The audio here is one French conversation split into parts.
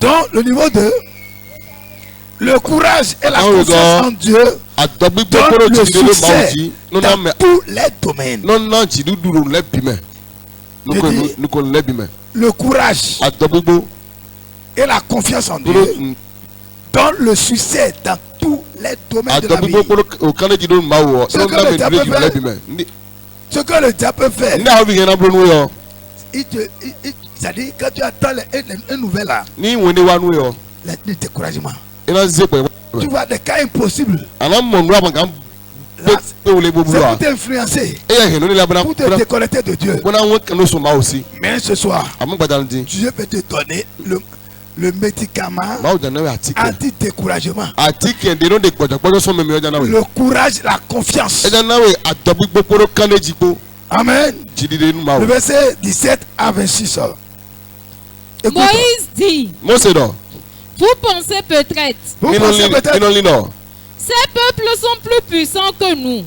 Donc le niveau 2, le courage et la confiance en Dieu donne le succès dans tous les domaines. Le courage et la confiance en Dieu donne le succès dans tous les domaines de la vie. Ce que le diable peut faire, c'est-à-dire quand tu attends une nouvelle là, le découragement. Tu vois des cas impossibles. C'est pour t'influencer, pour te déconnecter de Dieu. Mais ce soir, Dieu peut te donner le médicament anti-découragement. Le courage, la confiance. Amen. Le verset 17 à 26. Moïse dit, vous pensez peut-être, ces peuples sont plus puissants que nous.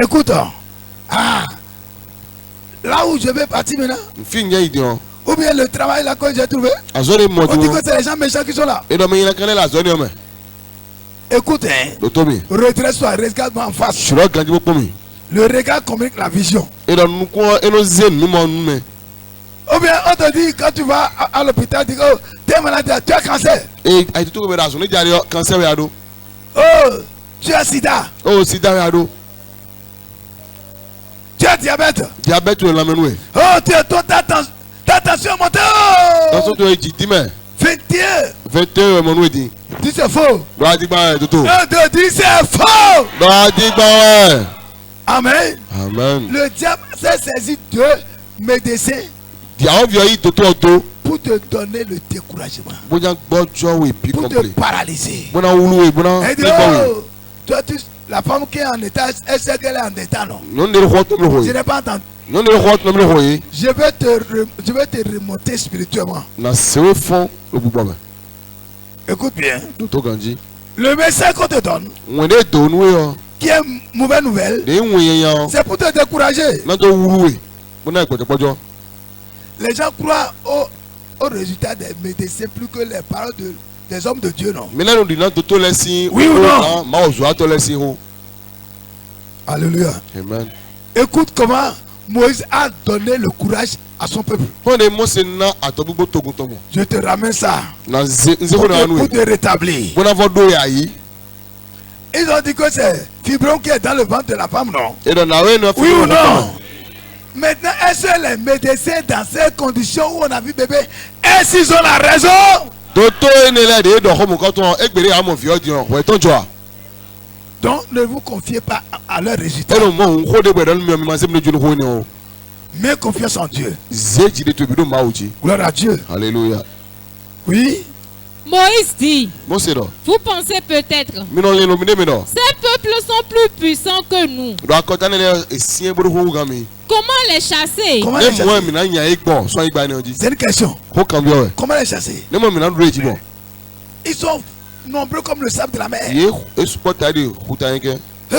Écoute, là où je vais partir maintenant, ou bien le travail là que j'ai trouvé, on dit que c'est les gens méchants qui sont là. Écoute, redresse-toi, regarde-moi en face. Le regard communique la vision. Ou bien on te dit quand tu vas à l'hôpital, tu dis oh, t'es malade, tu as cancer. Oh, tu as sida. Tu as diabète. Oh, tu as ta tension montée. Oh. 21. Dis c'est faux. Dis c'est faux. Amen. Le diable s'est saisi de médecins pour te donner le découragement, pour te paralyser. Toi, la femme qui est en état, elle sait qu'elle est en état, non? Je n'ai pas entendu. Je vais te remonter spirituellement. Écoute bien. Le message qu'on te donne, qui est mauvaise nouvelle, c'est pour te décourager. Les gens croient au résultat des médecins plus que les paroles des hommes de Dieu, non? Oui ou non? Alléluia. Amen. Écoute comment Moïse a donné le courage à son peuple. Je te ramène ça pour te rétablir. Ils ont dit que c'est Fibron qui est dans le ventre de la femme, non? Oui ou non? Maintenant, est-ce que les médecins dans ces conditions où on a vu bébé, est-ce qu'ils ont la raison? Donc ne vous confiez pas à leurs résultats. Mais confiance en Dieu. Gloire à Dieu. Alléluia. Oui. Moïse dit, vous pensez peut-être, ces peuples sont plus puissants que nous. Comment les chasser? C'est une question. Comment les chasser? Ils sont nombreux comme le sable de la mer. Et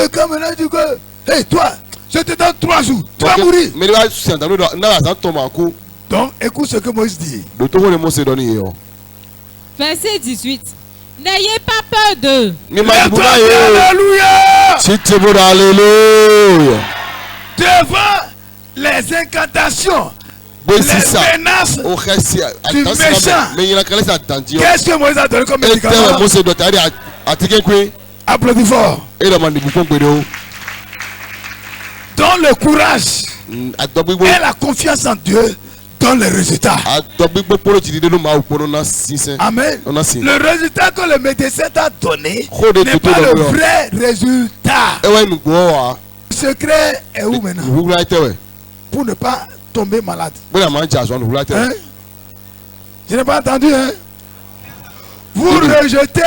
comme maintenant tu dis que, hey toi, je te donne 3 jours, tu vas mourir. Donc écoute ce que Moïse dit. Verset 18. N'ayez pas peur d'eux. Alléluia. Devant les incantations, les menaces du méchant, qu'est-ce que Moïse a donné comme médicament? Applaudis fort. Dans le courage et la confiance en Dieu donne les résultats. Amen. Le résultat que le médecin t'a donné n'est pas le vrai résultat. Le secret est où maintenant? Pour ne pas tomber malade. Hein? Je n'ai pas entendu. Hein? Vous rejetez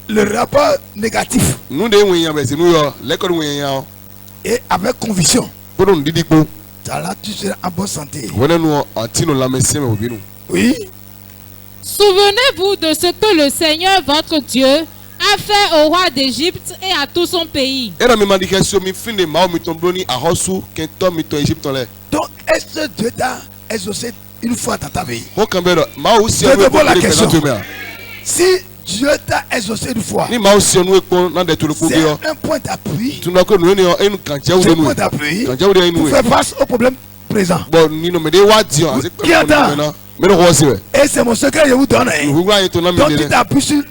le rapport négatif. Et avec conviction. Là, tu seras en bonne santé. Oui. Souvenez-vous de ce que le Seigneur votre Dieu a fait au roi d'Égypte et à tout son pays. Donc, est-ce que Dieu t'a exaucé une fois dans ta vie. Je te pose la question. Si Dieu t'a exaucé une fois, c'est un point d'appui. C'est un point d'appui pour faire face au problème présent. Qui entend? Et c'est mon secret que je vous donne. Donc tu t'appuies sur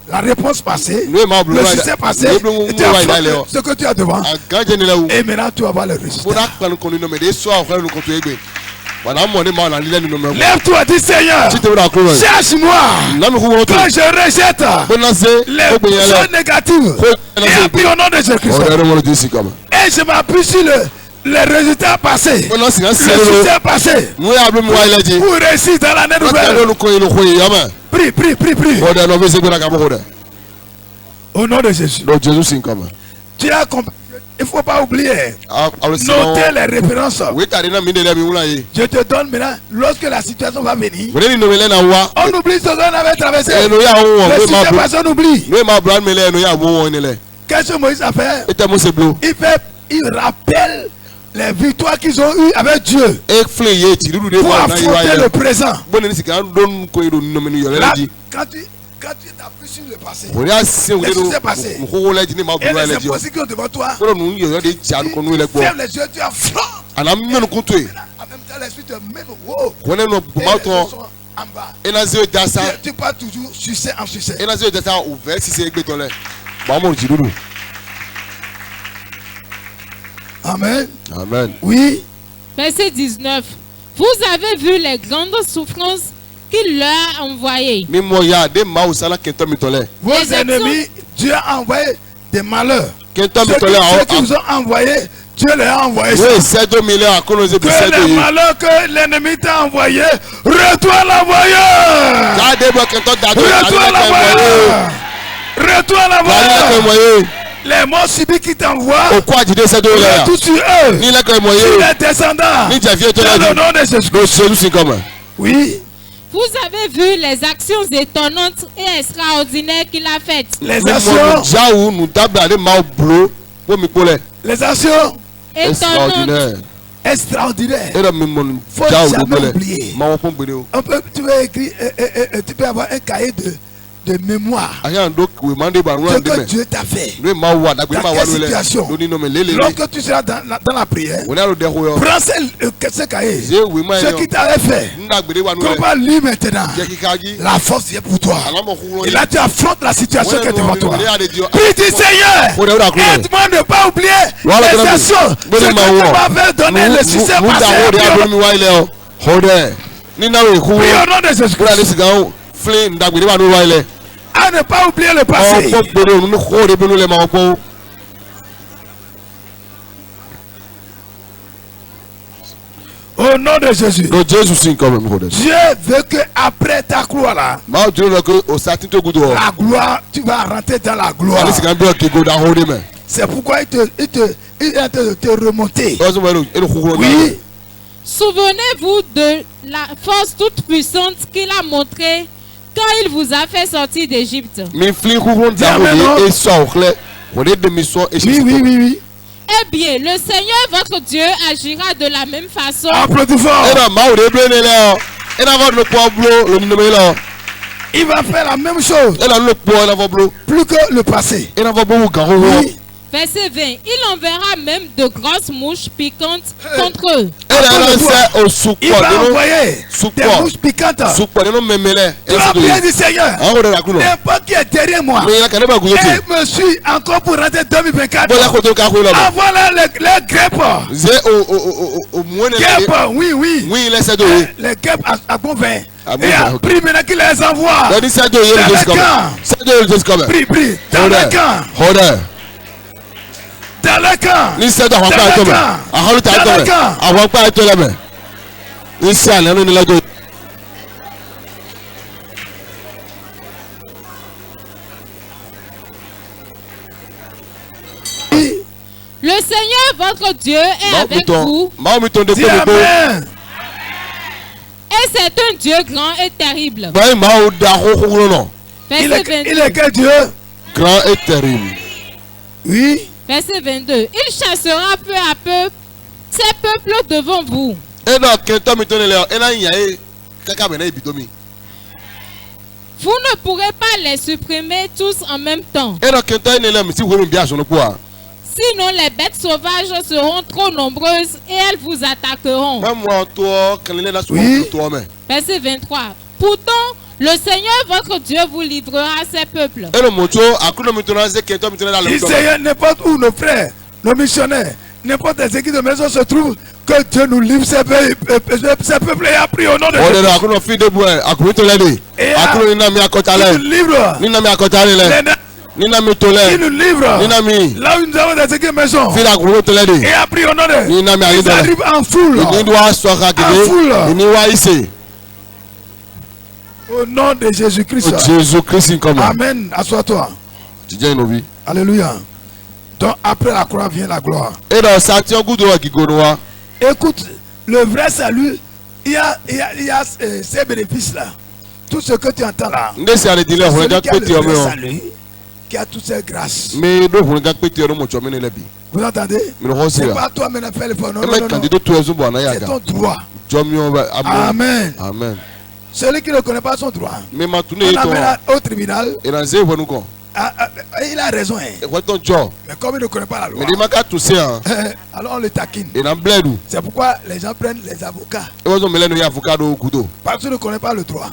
la réponse passée, le succès passé, et tu as ce que tu as devant. Et maintenant tu vas voir le résultat. Lève-toi, dis Seigneur, cherche-moi quand je rejette les choses négatives et appuie au nom de Jésus-Christ. Et je m'appuie sur les résultats passés, le succès passé, pour réussir dans l'année nouvelle. Prie, prie, prie, prie. Au nom de Jésus. Tu as compris. Il ne faut pas oublier. Notez les références. Je te donne maintenant, lorsque la situation va venir, on oublie ce qu'on avait traversé. Le succès passé, on oublie. Qu'est-ce que Moïse a fait? Il rappelle les victoires qu'ils ont eues avec Dieu pour affronter le présent. Là, quand tu t'appuies sur le passé, les succès passés, et les impossibles qui sont devant toi, ferme les yeux, tu affrontes. En même temps, l'esprit te mène au haut. Et les choses sont en bas. Tu pars toujours succès en succès. Amen. Amen. Oui. Verset 19. Vous avez vu les grandes souffrances qu'il leur a envoyées. Vos ennemis, Dieu a envoyé des malheurs. Ceux qui vous ont envoyé, Dieu les a envoyés. Que les malheurs que l'ennemi t'a envoyé, retourne l'envoyeur. Retourne l'envoyeur. Retourne l'envoyeur. Les morts subis qui t'envoient, tout sur eux, sur les descendants, dans le nom de Jésus. Oui. Vous avez vu les actions étonnantes et extraordinaires qu'il a faites. Les actions étonnantes. Extraordinaires. Faut jamais oublier. Tu peux avoir un cahier de mémoire. Ce que Dieu t'a fait. Dans quelle situation? Lorsque tu seras dans la prière, prends ce cahier. Ce qui t'avait fait. Comment lui maintenant? La force vient pour toi. Et là tu affrontes la situation qui est devant toi. Prie, dis Seigneur, aide-moi à ne pas oublier les actions. Ce que tu m'avais donné, le succès passé. Prie au nom de Jésus-Christ. À ne pas oublier le passé. Au nom de Jésus. Dieu veut que après ta gloire là, la gloire, tu vas rentrer dans la gloire. C'est pourquoi il te remonter. Oui. Souvenez-vous de la force toute puissante qu'il a montrée quand il vous a fait sortir d'Égypte. Oui. Eh bien, le Seigneur votre Dieu agira de la même façon. Il va faire la même chose. Plus que le passé. Oui. Verset 20. Il enverra même de grosses mouches piquantes contre eux. Il va envoyer des mouches piquantes. Tu vas prier du Seigneur. N'importe qui est derrière moi et me suit encore pour rentrer 2024. Envoie les guêpes. Guêpes, oui, oui. Les guêpes à bon vin. Et prie maintenant qu'il les envoie. Dans le camp. Prie. Dans le camp. Dans le camp. Le Seigneur votre Dieu est avec vous. Dis Amen. Et c'est un Dieu grand et terrible. Il est quel Dieu? Grand et terrible. Oui. Verset 22. Il chassera peu à peu ces peuples devant vous. Vous ne pourrez pas les supprimer tous en même temps. Sinon les bêtes sauvages seront trop nombreuses et elles vous attaqueront. Oui. Verset 23. Pourtant, le Seigneur votre Dieu vous livrera à ces peuples. Il Seigneur, n'importe où nos frères, nos missionnaires, n'importe où qui de maison se trouve, que Dieu nous livre ces peuples et a pris au nom de Jésus. Et il nous livre. Il nous livre. Là où nous avons des équipes maison. Et a pris au nom de Jésus. Ils arrivent en foule. En foule. Au nom de Jésus-Christ. Amen. Assois-toi. Alléluia. Donc après la croix vient la gloire. Écoute, le vrai salut, il y a ces bénéfices-là. Tout ce que tu entends là. C'est celui qui a le vrai salut, qui a toutes ces grâces. Vous entendez? C'est pas toi maintenant faire le fort. Non, c'est ton droit. Amen. Amen. Celui qui ne connaît pas son droit, on l'amène au tribunal. Il a raison. Mais comme il ne connaît pas la loi, alors on le taquine. C'est pourquoi les gens prennent les avocats. Parce qu'ils ne connaissent pas le droit.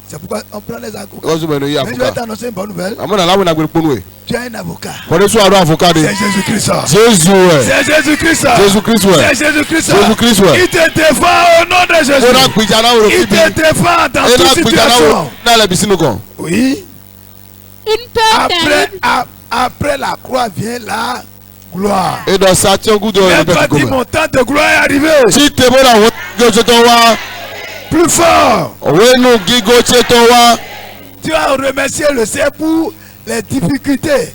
C'est pourquoi on prend les avocats. Mais je vais t'annoncer une bonne nouvelle. Tu as un avocat. C'est Jésus-Christ. C'est Jésus-Christ. C'est Jésus-Christ. Il te défend au nom de Jésus. Il te défend dans toute situation. Oui. Après la croix vient la gloire. Et dans dit mon temps de gloire est arrivé. Plus fort. Tu as remercié le Seigneur pour les difficultés.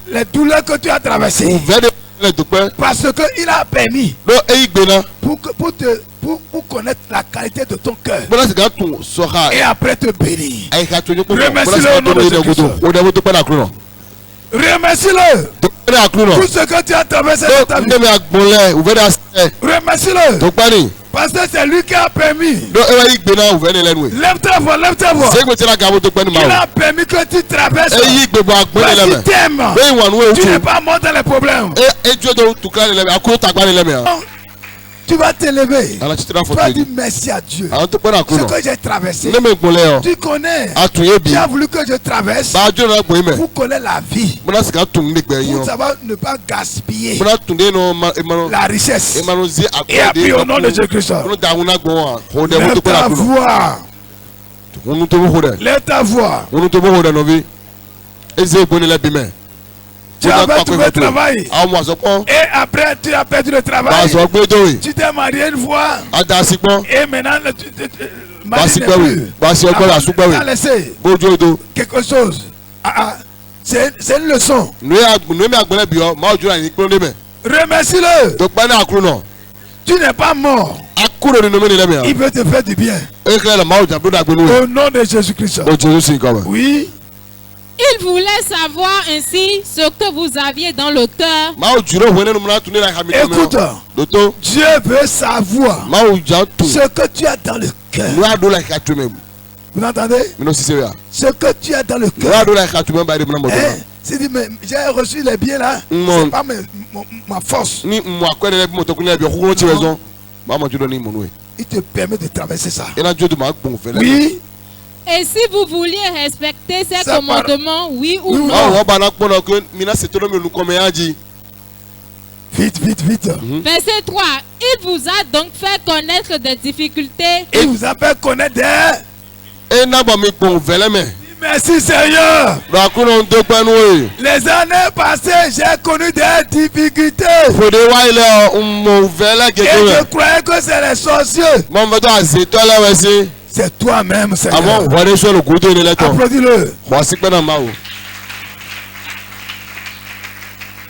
Les douleurs que tu as traversées. Parce qu'il a permis pour connaître la qualité de ton cœur. Et après te bénir. Remercie-le au nom de Jésus. Remercie-le. Tout ce que tu as traversé dans ta vie. Remercie-le. Parce que c'est lui qui a permis. Lève-toi, lève-toi. Il a permis que tu traverses. Parce qu'il t'aime. Tu n'es pas mort dans les problèmes. Tu vas t'élever. Tu vas dire merci à Dieu. Ce que j'ai traversé. Tu connais. Tu as voulu que je traverse pour connaître la vie. Pour savoir ne pas gaspiller la richesse. Et appuie au nom de Jésus-Christ. Lève ta voix. Lève ta voix. Tu as trouvé le travail. Et après tu as perdu le travail. Tu t'es marié une fois. Et maintenant tu as laissé quelque chose. C'est une leçon. Remercie-le. Tu n'es pas mort. Il veut te faire du bien. Au nom de Jésus-Christ. Oui. Il voulait savoir ainsi ce que vous aviez dans le cœur. Écoute, Dieu veut savoir ce que tu as dans le cœur. Vous entendez? Ce que tu as dans le cœur. Si dit, mais j'ai reçu les biens là, c'est pas ma force. Il te permet de traverser ça. Oui. Et si vous vouliez respecter ces commandements, oui ou non? Vite. Verset 3. Il vous a donc fait connaître des difficultés. Il vous a fait connaître des... Merci Seigneur. Les années passées, j'ai connu des difficultés. Et je croyais que c'est les sorciers. C'est toi-même, Seigneur. Applaudis-le.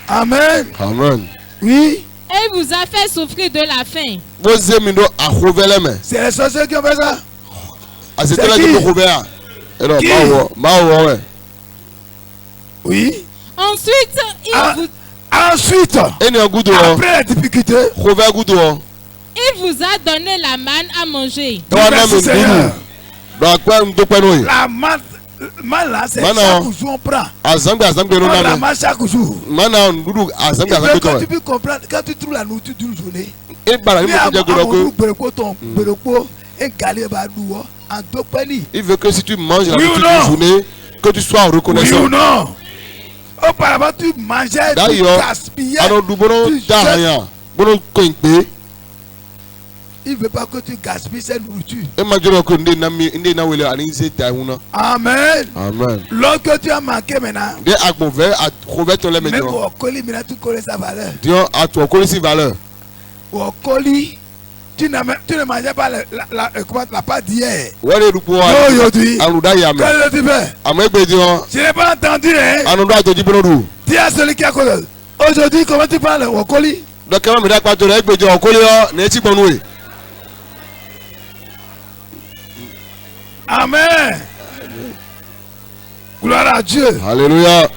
Amen. Oui. Et il vous a fait souffrir de la faim. C'est les sorciers qui ont fait ça. Oui. Ensuite, Ensuite, après la difficulté, il vous a donné la manne à manger. La manne là, c'est chaque jour on prend. On la mange chaque jour. Quand tu peux comprendre, quand tu trouves la nourriture d'une journée, il veut que si tu manges la nourriture d'une journée, que tu sois reconnaissant. Oui ou non? Auparavant, tu mangeais, tu gaspillais. Il ne veut pas que tu gaspilles cette nourriture. Amen. Amen. Lorsque tu as manqué maintenant, même au colis, maintenant tu connais sa valeur. Au colis, tu ne mangeais pas la pâte d'hier. Aujourd'hui, quand tu fais, je n'ai pas entendu. Dis à celui qui a connu. Aujourd'hui, comment tu parles au colis? Amen. Gloire à Dieu. Alléluia.